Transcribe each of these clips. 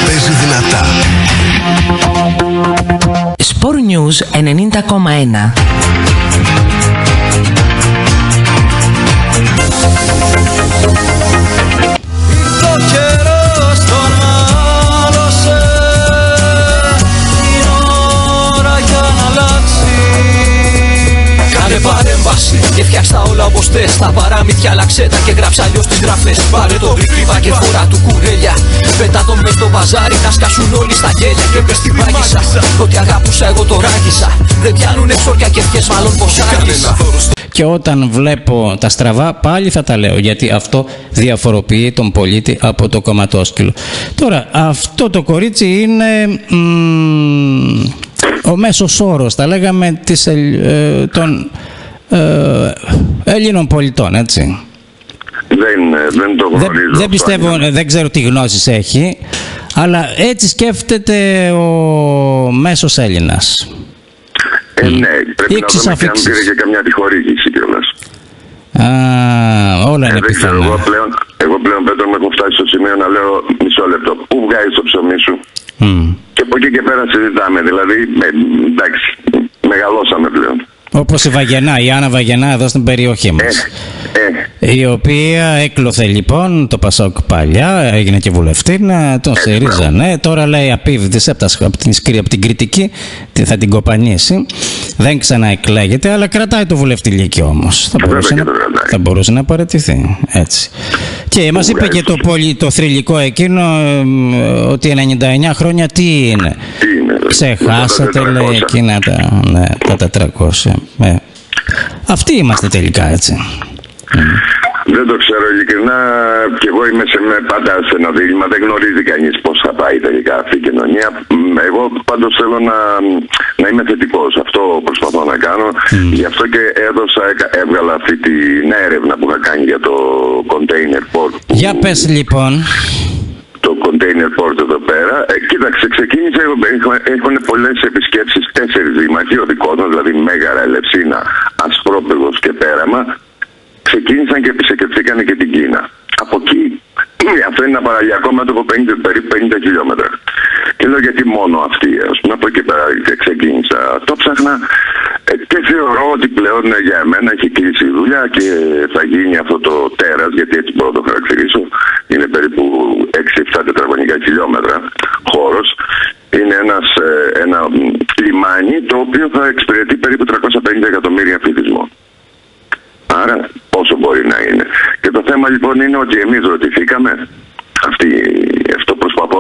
Παίζει δυνατά. Sport News 90,1. Και φτιάξτα όλα όπως θες. Τα παραμύθια αλλάξε τα και γράψα αλλιώς τις γραφές. Πάρε το γρήγορα και φορά του κουρέλια. Πέτα το μες στο μπαζάρι, να σκάσουν όλοι στα γέλια. Και πες την πάγισα, ότι αγάπουσα εγώ το ράγισα. Δεν πιάνουνε ψόρια και ευχές, μάλλον πως άγγισα. Και όταν βλέπω τα στραβά πάλι θα τα λέω, γιατί αυτό διαφοροποιεί τον πολίτη από το κομματόσκυλο. Τώρα αυτό το κορίτσι είναι ο μέσος όρος, τα λέγαμε, των Έλληνων πολιτών, έτσι. Δεν το γνωρίζω. Δεν πιστεύω, δεν ξέρω τι γνώσεις έχει, αλλά έτσι σκέφτεται ο μέσος Έλληνας. Ναι, πρέπει να δούμε και αν πήρε και καμιά τυχορήγηση κιόλας. Όλα είναι πιθανά. Εγώ πλέον, Πέτρο, μου έχω φτάσει στο σημείο να λέω μισό λεπτό. Πού βγάζεις το ψωμί σου? Και από εκεί και πέρα συζητάμε. Δηλαδή, εντάξει, μεγαλώσαμε πλέον. Όπως η Βαγενά, η Άννα Βαγενά εδώ στην περιοχή μας. Η οποία έκλωθε λοιπόν το Πασόκ παλιά, έγινε και βουλευτήνα, τον ΣΥΡΙΖΑ, τώρα λέει απίβδης από την κριτική, θα την κοπανίσει, δεν ξαναεκλέγεται, αλλά κρατάει το βουλευτηλίκι όμως. Θα μπορούσε να παραιτηθεί, έτσι. Και μας είπε και το θρυλικό εκείνο, ότι 99 χρόνια τι είναι. Ξεχάσατε, λέει, εκείνα τα 400. Αυτοί είμαστε τελικά, έτσι. Δεν το ξέρω ειλικρινά, και εγώ είμαι πάντα σε ένα δίλημμα. Δεν γνωρίζει κανείς πώς θα πάει τελικά αυτή η κοινωνία. Εγώ πάντως θέλω να είμαι θετικός. Αυτό προσπαθώ να κάνω. Γι' αυτό και έβγαλα αυτή την έρευνα που είχα κάνει για το container port. Για πες λοιπόν. Το container port εδώ πέρα. Κοίταξε, ξεκίνησε, έχουν πολλές επισκέψεις, 4 δήμαρχοι, ο δικός μας, δηλαδή Μέγαρα, Ελευσίνα, Ασπρόπυργος και Πέραμα, ξεκίνησαν και επισκεφθήκαν και την Κίνα. Από εκεί, αυτό είναι ένα παραλιακό μέτωπο περίπου 50 χιλιόμετρα. Και λέω γιατί μόνο αυτοί, ας πούμε, από εκεί πέρα ξεκίνησα. Το ψάχνα και θεωρώ ότι πλέον για εμένα έχει κλείσει η δουλειά και θα γίνει αυτό το τέρας, γιατί έτσι μπορώ να το χαρακτηρίσω. Είναι περίπου 6-7 τετραγωνικά χιλιόμετρα χώρος. Είναι ένα λιμάνι το οποίο θα εξυπηρετεί περίπου 350 εκατομμύρια πληθυσμό. Άρα πόσο μπορεί να είναι. Και το θέμα λοιπόν είναι ότι εμείς ρωτηθήκαμε. Αυτό προσπαθώ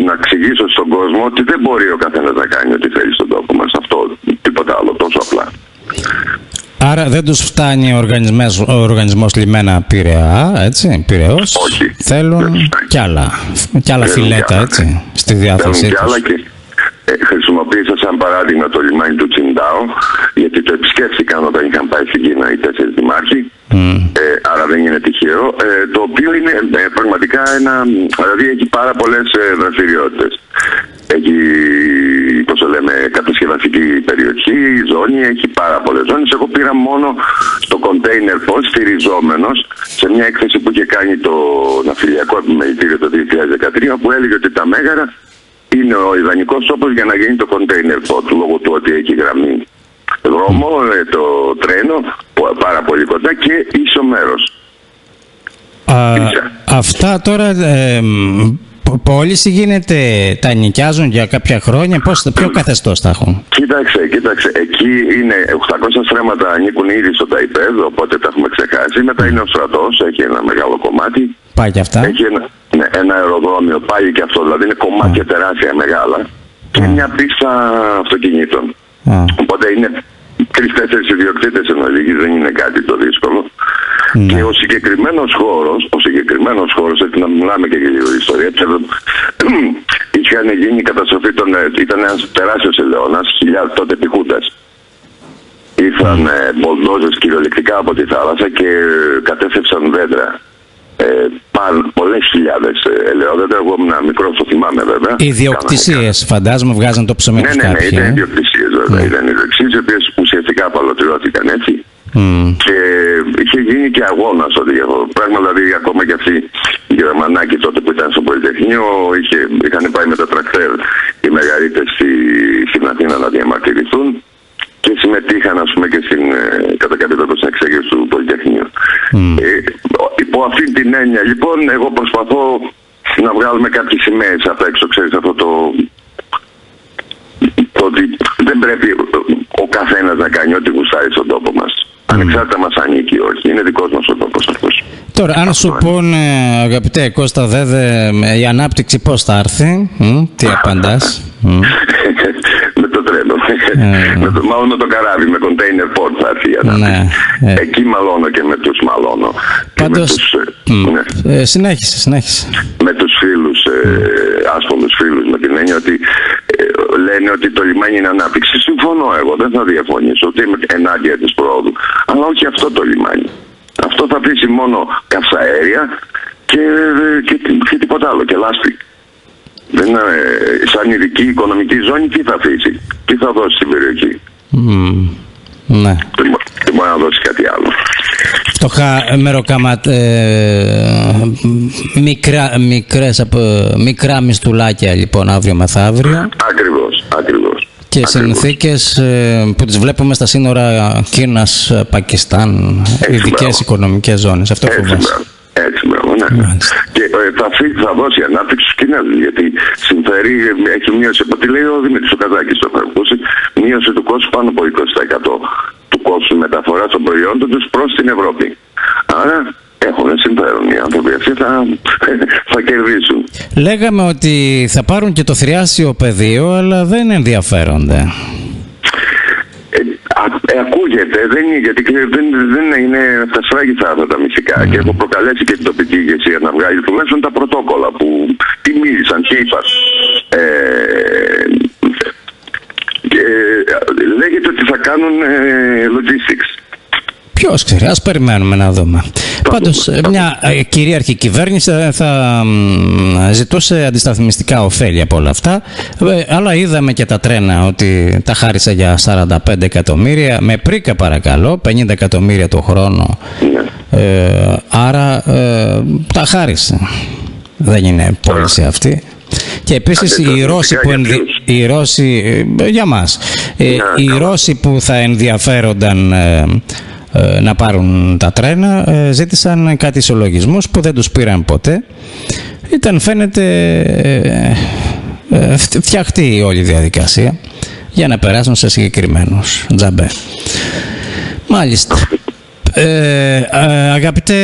να εξηγήσω στον κόσμο, ότι δεν μπορεί ο καθένας να κάνει ό,τι θέλει στον τόπο μας. Αυτό, τίποτα άλλο, τόσο απλά. Άρα δεν τους φτάνει ο οργανισμός Λιμένα Πειραιά, έτσι, Πειραιώς. Όχι. Θέλουν κι άλλα φιλέτα, έτσι, στη διάθεσή τους. Χρησιμοποίησα σαν παράδειγμα το λιμάνι του Τσιντάο, γιατί το επισκέφθηκαν όταν είχαν πάει στην Κίνα οι 4 δημάρχοι. Άρα δεν είναι τυχαίο. Το οποίο είναι πραγματικά δηλαδή έχει πάρα πολλές δραστηριότητες. Έχει, πώς το λέμε, κατασκευαστική περιοχή, ζώνη, έχει πάρα πολλές ζώνες. Εγώ πήρα μόνο στο container port, στηριζόμενος σε μια έκθεση που είχε κάνει το Ναυτιλιακό Επιμελητήριο το 2013, που έλεγε ότι τα Μέγαρα είναι ο ιδανικός τόπος για να γίνει το container port, λόγω του ότι έχει γραμμή δρόμο, το τρένο πάρα πολύ κοντά και ίσο μέρος. Αυτά τώρα πώληση γίνεται, τα νοικιάζουν για κάποια χρόνια, ποιο καθεστώς θα έχουν? Κοίταξε, εκεί είναι 800 στρέμματα, ανήκουν ήδη στο ΤΑΙΠΕΔ, οπότε τα έχουμε ξεχάσει. Μετά είναι ο στρατός, έχει ένα μεγάλο κομμάτι. Πάει και αυτά. Έχει ένα αεροδρόμιο, πάει και αυτό, δηλαδή είναι κομμάτια τεράστια μεγάλα. Και μια πίστα αυτοκινήτων. Οπότε είναι 3-4 ιδιοκτήτες εν ολίγης, δεν είναι κάτι το δύσκολο. Και ο συγκεκριμένος χώρος, έτσι να μιλάμε και για λίγο ιστορία, είχαν γίνει η καταστροφή ήταν ένας τεράστιος ελαιώνας, χιλιάδες τότε πιχούντας. Ήρθαν μπολντόζες κυριολεκτικά από τη θάλασσα και κατέστρεψαν δέντρα. Πολλές χιλιάδες ελαιόδεντρα, εγώ ήμουν μικρός, το θυμάμαι βέβαια. Οι ιδιοκτησίες φαντάζομαι βγάζαν το ψωμί τους κάποιοι. Ναι, ήταν ιδιοκτησίες βέβαια. Ήταν ιδιοκτησίες οι οποίες ουσιαστικά απαλωτριώθηκαν έτσι. Και είχε γίνει και αγώνας ότι για αυτό το πράγμα. Δηλαδή, ακόμα και αυτοί οι Γερμανάκοι τότε που ήταν στο Πολυτεχνείο είχαν πάει με τα τρακτέρ οι μεγαλύτεροι στην Αθήνα να διαμαρτυρηθούν και συμμετείχαν, ας πούμε, και κατά κάποιο τρόπο στην εξέγερση του Πολυτεχνείου. Υπό αυτή την έννοια, λοιπόν, εγώ προσπαθώ να βγάλουμε κάποιες σημαίες απ' έξω, ξέρεις, αυτό το ότι δεν πρέπει ο καθένας να κάνει ό,τι γουστάρει στον τόπο μας. Ανεξάρτητα μας ανήκει ή όχι. Είναι δικός μας ο τόπος αυτός. Τώρα, αν σου πούνε, αγαπητέ Κώστα Δέδε, η ανάπτυξη πώς θα έρθει, τι απαντάς? Με το τρένο. Μάλλον με το καράβι, με container port θα έρθει η ανάπτυξη. Εκεί μαλώνω και με τους μαλώνω. Πάντως, συνέχισε. Με τους φίλους, άσχολους φίλους, με την έννοια ότι λένε ότι το λιμάνι είναι ανάπτυξη. Συμφωνώ εγώ, δεν θα διαφωνήσω ότι είμαι ενάντια της πρόοδου. Αλλά όχι αυτό το λιμάνι. Αυτό θα αφήσει μόνο καυσαέρια και τίποτα άλλο, και λάσπη. Σαν ειδική οικονομική ζώνη τι θα αφήσει, τι θα δώσει στην περιοχή. Ναι. Δεν μπορεί να δώσει κάτι άλλο. Φτωχά μικρά μισθουλάκια λοιπόν αύριο μεθαύριο. Ακριβώς. Και συνθήκες που τις βλέπουμε στα σύνορα Κίνας-Πακιστάν, ειδικές οικονομικές ζώνες. Αυτό φοβάσαι. Έτσι, ναι. Και θα δώσει ανάπτυξη στους Κινέζους, γιατί συμφέρει, έχει μείωση, από ό,τι λέει ο Δημήτρης ο Καζάκης, το θα ακούσει, μείωση του κόστου πάνω από 20% του κόστου μεταφοράς των προϊόντων τους προς την Ευρώπη. Άρα έχουν συμφέρον, οι άνθρωποι αυτοί θα κερδίσουν. Λέγαμε ότι θα πάρουν και το θριάσιο πεδίο, αλλά δεν ενδιαφέρονται. Ακούγεται, γιατί δεν είναι τα σφράγιστα αυτά τα μυστικά και έχω προκαλέσει και την τοπική ηγεσία να βγάλει τουλάχιστον τα πρωτόκολλα που τι μίλησαν και είπαν. Λέγεται ότι θα κάνουν logistics. Ποιος ξέρει, ας περιμένουμε να δούμε. Πάντως, μια κυρίαρχη κυβέρνηση θα ζητούσε αντισταθμιστικά ωφέλη από όλα αυτά. Αλλά είδαμε και τα τρένα ότι τα χάρισε για 45 εκατομμύρια, με πρίκα παρακαλώ, 50 εκατομμύρια το χρόνο. Άρα τα χάρισε. Δεν είναι πώληση αυτή. Και επίσης οι Ρώσοι, για μας, οι Ρώσοι που θα ενδιαφέρονταν να πάρουν τα τρένα ζήτησαν κάτι ισολογισμούς που δεν τους πήραν ποτέ. Φαίνεται φτιαχτεί η όλη διαδικασία για να περάσουν σε συγκεκριμένους τζαμπέ. Μάλιστα. Αγαπητέ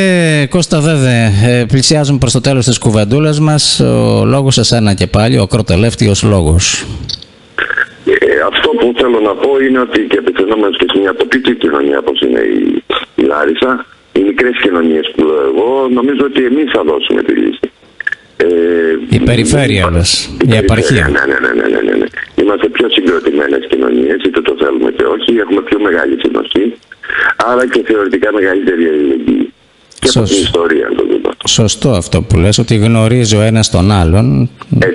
Κώστα Δέδε, πλησιάζουμε προς το τέλος της κουβεντούλας μας. Ο λόγος σε σένα και πάλι, ο ακροτελεύτιος λόγος. Αυτό που θέλω να πω είναι ότι και επιθυνόμενος και σε μια τοπική κοινωνία όπως είναι η Λάρισα, οι μικρές κοινωνίες που λέω εγώ, νομίζω ότι εμείς θα δώσουμε τη λύση. Η περιφέρεια μας, η επαρχία. Ναι. Είμαστε πιο συγκροτημένες κοινωνίες, είτε το θέλουμε και όχι, έχουμε πιο μεγάλη συνοχή, άρα και θεωρητικά μεγαλύτερη αλληλεγγύη. Και από την ιστορία το δούμε. Σωστό αυτό που λες, ότι γνωρίζει ο ένας τον άλλον,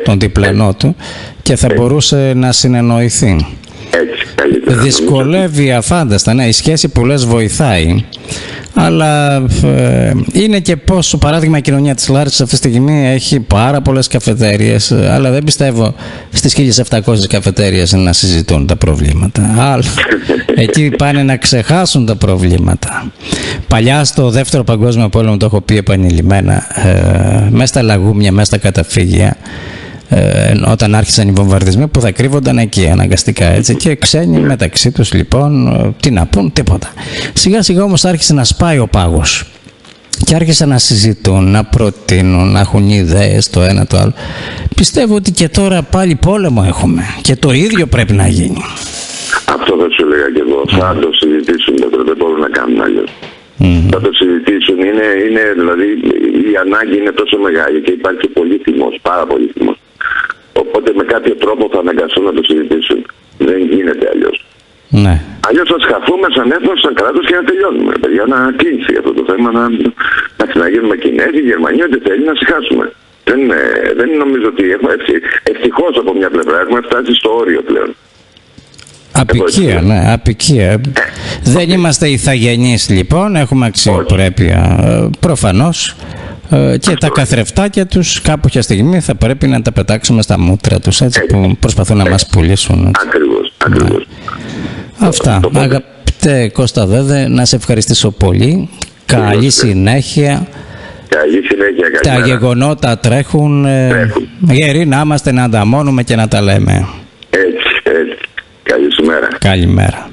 τον διπλανό του, και θα μπορούσε να συνεννοηθεί. Δυσκολεύει αφάνταστα, ναι, η σχέση που λες βοηθάει, αλλά είναι και πως, παράδειγμα, η κοινωνία της Λάρισσας αυτή τη στιγμή έχει πάρα πολλές καφετέριες, αλλά δεν πιστεύω στις 1700 καφετέριες να συζητούν τα προβλήματα. Εκεί πάνε να ξεχάσουν τα προβλήματα. Παλιά στο δεύτερο παγκόσμιο πόλεμο, το έχω πει επανειλημμένα, μέσα στα λαγούμια, μέσα στα καταφύγια, όταν άρχισαν οι βομβαρδισμοί, που θα κρύβονταν εκεί αναγκαστικά, έτσι, και ξένοι μεταξύ τους, λοιπόν, τι να πούν, τίποτα. Σιγά σιγά όμως άρχισε να σπάει ο πάγος και άρχισαν να συζητούν, να προτείνουν, να έχουν ιδέες το ένα το άλλο. Πιστεύω ότι και τώρα πάλι πόλεμο έχουμε και το ίδιο πρέπει να γίνει. Αυτό θα σου έλεγα και εγώ. Θα το συζητήσουν, δεν μπορούν να κάνουν αλλιώς. Θα το συζητήσουν, δηλαδή η ανάγκη είναι τόσο μεγάλη και υπάρχει πολύ θυμός, πάρα πολύ θυμός. Οπότε με κάποιο τρόπο θα αναγκαστούν να το συζητήσουν. Δεν γίνεται αλλιώς. Ναι. Αλλιώς θα σχαθούμε σαν έθνος, σαν κράτος και να τελειώνουμε. Για να κλείσει αυτό το θέμα, να γίνουμε Κινέζοι, Γερμανία, ό,τι θέλει να συγχάσουμε. Δεν νομίζω ότι έχουμε ευτυχώς από μια πλευρά έχουμε φτάσει στο όριο πλέον. Απικία, ναι, απικία. Δεν είμαστε ηθαγενείς λοιπόν, έχουμε αξιοπρέπεια προφανώς. Και τα καθρεφτάκια τους κάποια στιγμή θα πρέπει να τα πετάξουμε στα μούτρα τους, έτσι, που προσπαθούν να μας πουλήσουν. Ακριβώς. Αυτά. Αγαπητέ Κώστα Δέδε, να σε ευχαριστήσω πολύ. Καλή συνέχεια. Τα γεγονότα τρέχουν. Γεροί να είμαστε, να ανταμώνουμε και να τα λέμε. Έτσι. Καλή σου μέρα. Καλημέρα.